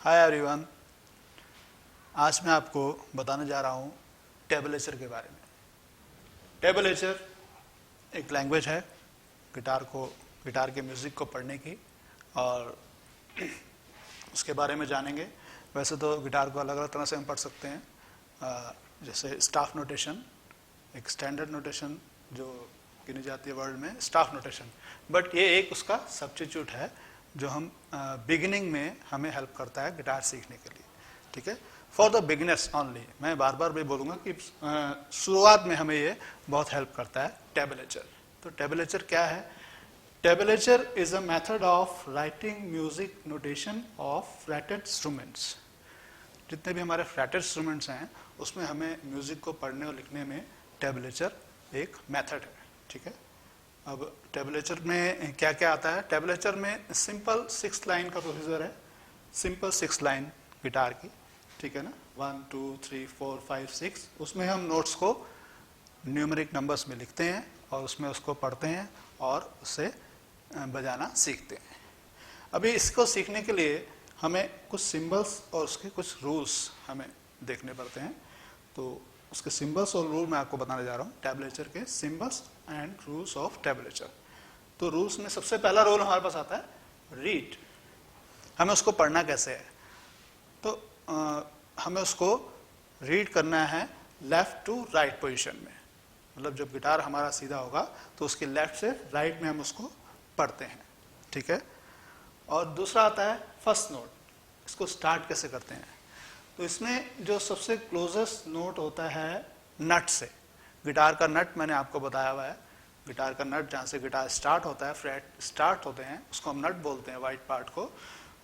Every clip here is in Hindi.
Hi everyone. आज मैं आपको बताने जा रहा हूँ टेबलेचर के बारे में। टेबलेचर एक लैंग्वेज है गिटार के म्यूज़िक को पढ़ने की, और उसके बारे में जानेंगे। वैसे तो गिटार को अलग अलग तरह से हम पढ़ सकते हैं, जैसे स्टाफ नोटेशन, एक स्टैंडर्ड नोटेशन जो गिनी जाती है वर्ल्ड में, स्टाफ नोटेशन। बट ये एक उसका सब्स्टिट्यूट है जो हम बिगिनिंग में हमें हेल्प करता है गिटार सीखने के लिए। ठीक है, फॉर द बिगिनर्स ओनली। मैं बार बार भी बोलूँगा कि शुरुआत में हमें ये बहुत हेल्प करता है टेबलेचर। तो टेबलेचर क्या है? Tablature is a method of writing music notation of fretted instruments. जितने भी हमारे फ्लैटेड इंस्ट्रूमेंट्स हैं उसमें हमें म्यूजिक को पढ़ने और लिखने में टेबलेचर एक मेथड है। ठीक है, अब टेबलेचर में क्या क्या आता है? टेबलेचर में सिंपल 6 लाइन का प्रोसीजर है। सिंपल 6 लाइन गिटार की, ठीक है ना, 1 2 3 4 5 6। उसमें हम नोट्स को न्यूमेरिक नंबर्स में लिखते हैं और उसमें उसको पढ़ते हैं और उससे बजाना सीखते हैं। अभी इसको सीखने के लिए हमें कुछ सिंबल्स और उसके कुछ रूल्स हमें देखने पड़ते हैं। तो उसके सिंबल्स और रूल मैं आपको बताने जा रहा हूँ, टेबलेचर के सिंबल्स एंड रूल्स ऑफ टेबलेचर। तो रूल्स में सबसे पहला रूल हमारे पास आता है रीड। हमें उसको पढ़ना कैसे है? तो हमें उसको रीड करना है लेफ्ट टू राइट पोजीशन में। मतलब जब गिटार हमारा सीधा होगा तो उसके लेफ्ट से राइट में हम उसको पढ़ते हैं। ठीक है, और दूसरा आता है फर्स्ट नोट। इसको स्टार्ट कैसे करते हैं? तो इसमें जो सबसे क्लोजेस्ट नोट होता है नट से, गिटार का नट मैंने आपको बताया हुआ है। गिटार का नट जहाँ से गिटार स्टार्ट होता है, फ्रेट स्टार्ट होते हैं, उसको हम नट बोलते हैं, वाइट पार्ट को।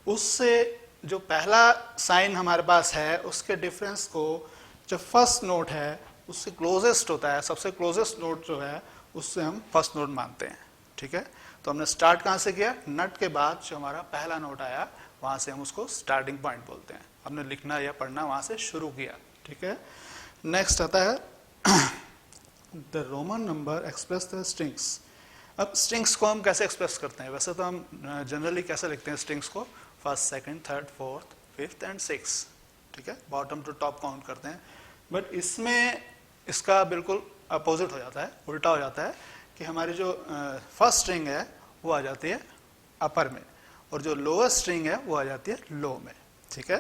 उससे जो पहला साइन हमारे पास है उसके डिफरेंस को जो फर्स्ट नोट है उससे क्लोजेस्ट होता है, सबसे क्लोजेस्ट नोट जो है उससे हम फर्स्ट नोट मानते हैं। ठीक है, तो हमने स्टार्ट कहाँ से किया? नट के बाद जो हमारा पहला नोट आया वहाँ से हम उसको स्टार्टिंग पॉइंट बोलते हैं। हमने लिखना या पढ़ना वहाँ से शुरू किया। ठीक है, नेक्स्ट आता है the Roman number express the strings. अब स्ट्रिंग्स को हम कैसे एक्सप्रेस करते हैं? वैसे तो हम जनरली कैसे लिखते हैं स्ट्रिंग्स को? First, second, third, fourth, fifth and six. ठीक है, बॉटम टू टॉप काउंट करते हैं। बट इसमें इसका बिल्कुल अपोजिट हो जाता है, उल्टा हो जाता है कि हमारी जो फर्स्ट स्ट्रिंग है वो आ जाती है अपर में और जो लोअर स्ट्रिंग है वो आ जाती है लो में। ठीक है,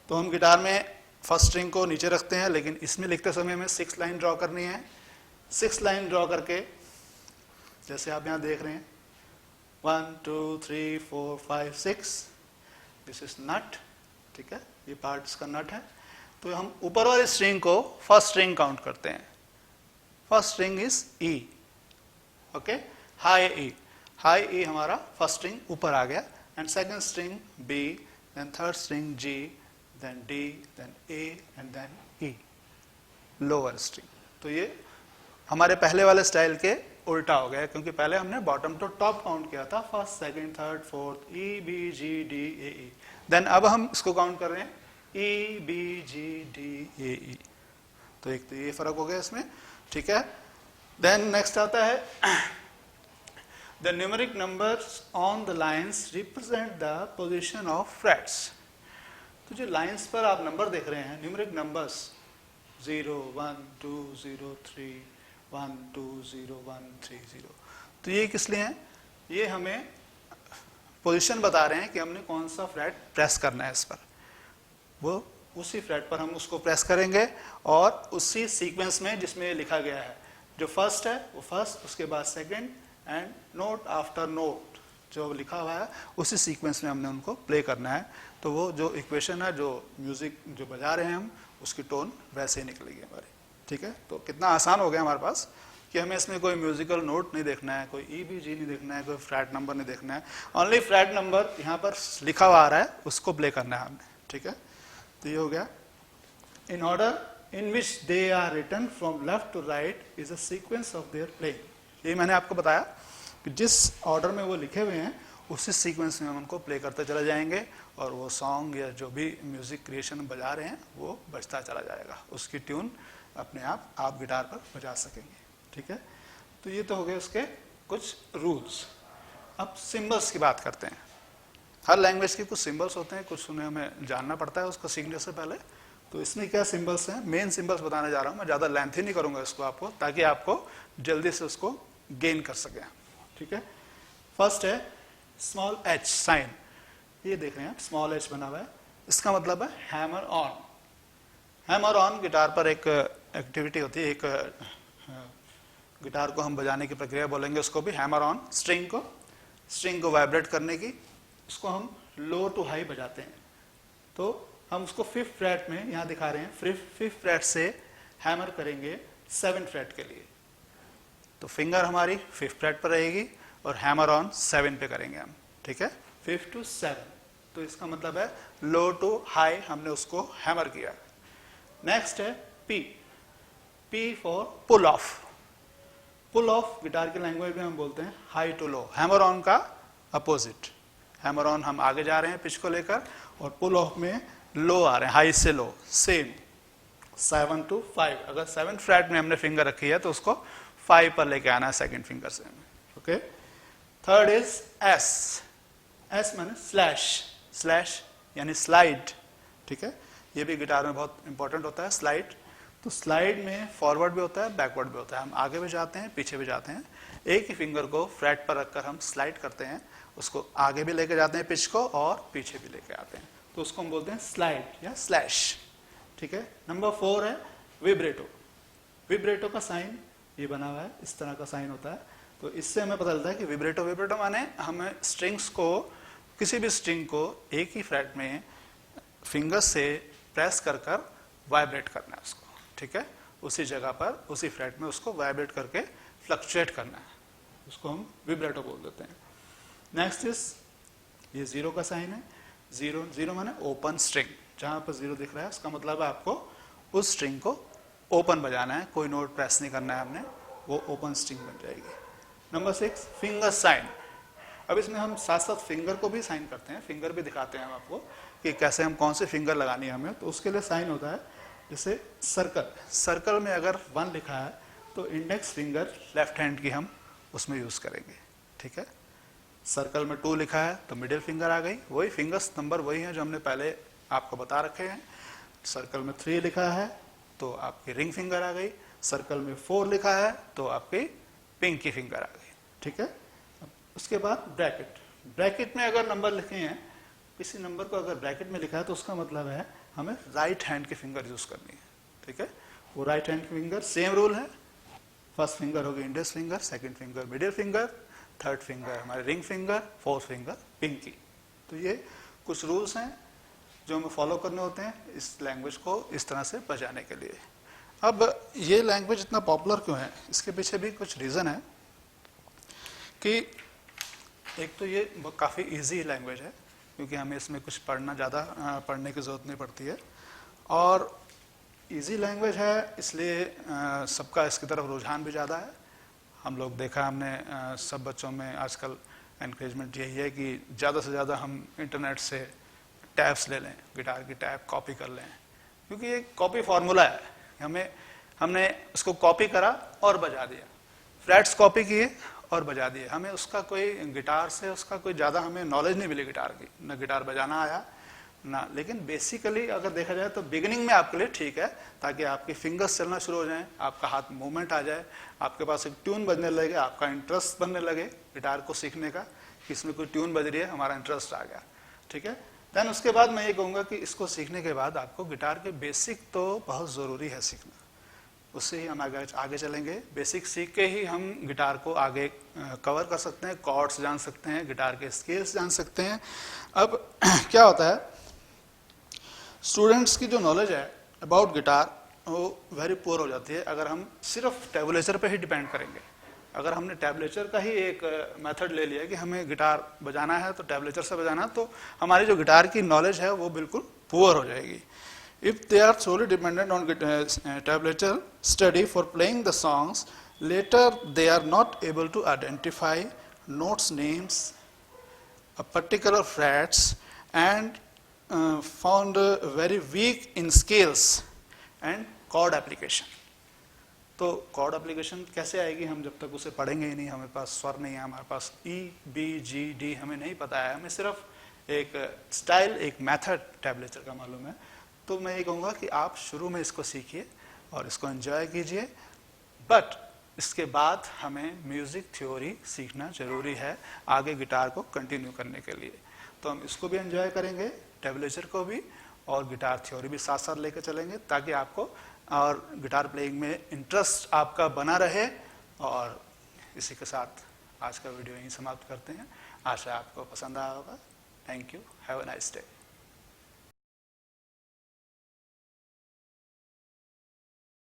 तो हम गिटार में फर्स्ट स्ट्रिंग को नीचे रखते हैं, लेकिन इसमें लिखते समय हमें 6 लाइन ड्रॉ करनी है। 6 लाइन ड्रॉ करके जैसे आप यहाँ देख रहे हैं 1 2 3 4 5 6, दिस इज नट। ठीक है, ये पार्ट इसका नट है। तो हम ऊपर वाली स्ट्रिंग को फर्स्ट स्ट्रिंग काउंट करते हैं। First string is E. Okay, high E. High E हमारा फर्स्ट स्ट्रिंग ऊपर आ गया, and second string B, then third string G, then D, then A and then E, lower string. तो ये हमारे पहले वाले स्टाइल के उल्टा हो गया, क्योंकि पहले हमने बॉटम टू टॉप काउंट किया था, first, second, third, fourth, E B G D A E. Then अब हम इसको काउंट कर रहे हैं ई बी जी डी ए ई। तो एक तो ये फर्क हो गया इसमें। ठीक है, देन नेक्स्ट आता है the numeric numbers on the lines represent the position of frets. तो जो लाइन्स पर आप नंबर देख रहे हैं, न्यूमेरिक नंबर्स 0 1 2 0 3 1 2 0 1 3 0, तो ये किस लिए हैं? ये हमें पोजीशन बता रहे हैं कि हमने कौन सा फ्लैट प्रेस करना है इस पर। वो उसी फ्लैट पर हम उसको प्रेस करेंगे और उसी सीक्वेंस में जिसमें लिखा गया है। जो फर्स्ट है वो फर्स्ट, उसके बाद second, and note after note जो लिखा हुआ है उसी सीक्वेंस में हमने उनको प्ले करना है। तो वो जो इक्वेशन है, जो म्यूजिक जो बजा रहे हैं हम, उसकी टोन वैसे ही निकलेगी हमारी। ठीक है, तो कितना आसान हो गया हमारे पास कि हमें इसमें कोई म्यूजिकल नोट नहीं देखना है, कोई ई बी जी नहीं देखना है, कोई फ्लैट नंबर नहीं देखना है। ओनली फ्लैट नंबर यहाँ पर लिखा हुआ आ रहा है, उसको प्ले करना है हमने। ठीक है, तो ये हो गया। In order in which they are written from left to right is a sequence of their playing. ये मैंने आपको बताया कि जिस ऑर्डर में वो लिखे हुए हैं उसी सीक्वेंस में हम उनको प्ले करते चले जाएंगे और वो सॉन्ग या जो भी म्यूजिक क्रिएशन बजा रहे हैं वो बजता चला जाएगा। उसकी ट्यून अपने आप गिटार पर बजा सकेंगे। ठीक है, तो ये तो हो गए उसके कुछ रूल्स। अब सिंबल्स की बात करते हैं। हर लैंग्वेज के कुछ सिंबल्स होते हैं, कुछ उन्हें हमें जानना पड़ता है उसको सीखने से पहले। तो इसमें क्या सिंबल्स हैं, मेन सिंबल्स बताने जा रहा हूँ मैं, ज़्यादा लेंथी नहीं करूँगा इसको आपको, ताकि आपको जल्दी से उसको गेन कर सकें। ठीक है, फर्स्ट है स्मॉल एच साइन, ये देख रहे हैं आप, स्मॉल एच बना हुआ है, इसका मतलब है hammer on. Hammer on guitar पर एक एक्टिविटी होती है, एक गिटार को हम बजाने की प्रक्रिया बोलेंगे उसको भी हैमर ऑन। स्ट्रिंग को वाइब्रेट करने की, उसको हम लो टू हाई बजाते हैं। तो हम उसको 5th फ्रेट में यहाँ दिखा रहे हैं, 5th फ्रेट से हैमर करेंगे 7th फ्रेट के लिए। तो फिंगर हमारी 5th फ्रेट पर रहेगी और हैमर ऑन 7 पे करेंगे हम। ठीक है, 5 to 7, तो इसका मतलब है लो टू हाई हमने उसको हैमर किया। नेक्स्ट है P for pull off. Pull off guitar की लैंग्वेज में हम बोलते हैं high to low, hammer on का अपोजिट। हैमर ऑन हम आगे जा रहे हैं पिच को लेकर, और पुल ऑफ में लो आ रहे हैं, हाई से लो। सेम 7 to 5, अगर 7th फ्रेट में हमने फिंगर रखी है तो उसको 5 पर लेके आना है 2nd फिंगर से। ओके, थर्ड इज एस माने स्लैश यानी स्लाइड। ठीक है, ये भी गिटार में बहुत इंपॉर्टेंट होता है स्लाइड। तो स्लाइड में फॉरवर्ड भी होता है, बैकवर्ड भी होता है, हम आगे भी जाते हैं पीछे भी जाते हैं। एक ही फिंगर को फ्रेट पर रखकर हम स्लाइड करते हैं, उसको आगे भी लेके जाते हैं पिच को और पीछे भी लेके आते हैं, तो उसको हम बोलते हैं स्लाइड या स्लैश। ठीक है, नंबर 4 है विब्रेटो। विब्रेटो का साइन ये बना हुआ है, इस तरह का साइन होता है। तो इससे हमें पता चलता है कि विब्रेटो माने हमें स्ट्रिंग्स को, किसी भी स्ट्रिंग को एक ही फ्रेट में फिंगर से प्रेस कर कर वाइब्रेट करना है उसको। ठीक है, उसी जगह पर उसी फ्रेट में उसको वाइब्रेट करके फ्लक्चुएट करना है, उसको हम विब्रेटो बोल देते हैं। नेक्स्ट इज ये 0 का साइन है। जीरो माने ओपन स्ट्रिंग, जहां पर 0 दिख रहा है उसका मतलब है आपको उस स्ट्रिंग को ओपन बजाना है, कोई नोट प्रेस नहीं करना है हमने, वो ओपन स्ट्रिंग बन जाएगी। Number 6 finger sign. अब इसमें हम साथ साथ फिंगर को भी साइन करते हैं, फिंगर भी दिखाते हैं हम आपको कि कैसे हम कौन से फिंगर लगानी है हमें। तो उसके लिए साइन होता है जैसे सर्कल में अगर 1 लिखा है तो इंडेक्स फिंगर लेफ्ट हैंड की हम उसमें यूज करेंगे। ठीक है, सर्कल में 2 लिखा है तो मिडिल फिंगर आ गई, वही फिंगर्स नंबर वही है जो हमने पहले आपको बता रखे हैं। सर्कल में 3 लिखा है तो आपकी रिंग फिंगर आ गई, सर्कल में 4 लिखा है तो आपकी पिंकी फिंगर आ गई। ठीक है, उसके बाद ब्रैकेट में अगर नंबर लिखे हैं, किसी नंबर को अगर ब्रैकेट में लिखा है तो उसका मतलब है हमें राइट हैंड की फिंगर यूज करनी है। ठीक है, वो राइट हैंड की फिंगर सेम रूल है, फर्स्ट फिंगर होगी index finger, second finger middle finger, third finger हमारे ring finger, fourth finger pinky. तो ये कुछ रूल्स हैं जो हमें फॉलो करने होते हैं इस लैंग्वेज को इस तरह से बजाने के लिए। अब ये लैंग्वेज इतना पॉपुलर क्यों है, इसके पीछे भी कुछ रीज़न है कि एक तो ये काफ़ी इजी लैंग्वेज है, क्योंकि हमें इसमें कुछ ज़्यादा पढ़ने की ज़रूरत नहीं पड़ती है, और इजी लैंग्वेज है इसलिए सबका इसकी तरफ रुझान भी ज़्यादा है। हम लोग देखा हमने सब बच्चों में आजकल एनकरेजमेंट यही है कि ज़्यादा से ज़्यादा हम इंटरनेट से टैब्स ले लें, गिटार की टैब कॉपी कर लें, क्योंकि ये कॉपी फार्मूला है। हमने उसको कॉपी करा और बजा दिया, फ्लैट्स कॉपी किए और बजा दिए, हमें उसका कोई गिटार से उसका कोई ज़्यादा हमें नॉलेज नहीं मिली गिटार की, न गिटार बजाना आया ना। लेकिन बेसिकली अगर देखा जाए तो बिगिनिंग में आपके लिए ठीक है, ताकि आपकी फिंगर्स चलना शुरू हो जाएं, आपका हाथ मूवमेंट आ जाए, आपके पास एक ट्यून बजने लगे, आपका इंटरेस्ट बनने लगे गिटार को सीखने का कि इसमें कोई ट्यून बज रही है, हमारा इंटरेस्ट आ गया। ठीक है, देन उसके बाद मैं ये कहूँगा कि इसको सीखने के बाद आपको गिटार के बेसिक तो बहुत ज़रूरी है सीखना, उससे ही हम आगे चलेंगे। बेसिक सीख के ही हम गिटार को आगे कवर कर सकते हैं, कॉर्ड्स जान सकते हैं, गिटार के स्केल्स जान सकते हैं। अब क्या होता है, स्टूडेंट्स की जो नॉलेज है अबाउट गिटार वो वेरी पुअर हो जाती है अगर हम सिर्फ टेबुलेचर पे ही डिपेंड करेंगे। अगर हमने टेबुलेचर का ही एक मेथड ले लिया कि हमें गिटार बजाना है तो टेबुलेचर से बजाना, तो हमारी जो गिटार की नॉलेज है वो बिल्कुल पुअर हो जाएगी। If they are solely dependent on tablature study for playing the songs, later they are not able to identify notes names, particular frets, and found very weak in scales and chord application. तो chord application कैसे आएगी, हम जब तक उसे पढ़ेंगे ही नहीं, हमारे पास स्वर नहीं है, हमारे पास E, B, G, D हमें नहीं पता है, हमें सिर्फ एक स्टाइल, एक मेथड टेबलेचर का मालूम है, तो मैं ये कहूँगा कि आप शुरू में इसको सीखिए और इसको एंजॉय कीजिए, बट इसके बाद हमें म्यूज़िक थ्योरी सीखना ज़रूरी है आगे गिटार को कंटिन्यू करने के लिए। तो हम इसको भी एंजॉय करेंगे, टेबलेचर को भी, और गिटार थ्योरी भी साथ साथ लेकर चलेंगे, ताकि आपको और गिटार प्लेइंग में इंटरेस्ट आपका बना रहे। और इसी के साथ आज का वीडियो यहीं समाप्त करते हैं। आशा आपको पसंद आया होगा। Thank you, have a nice day.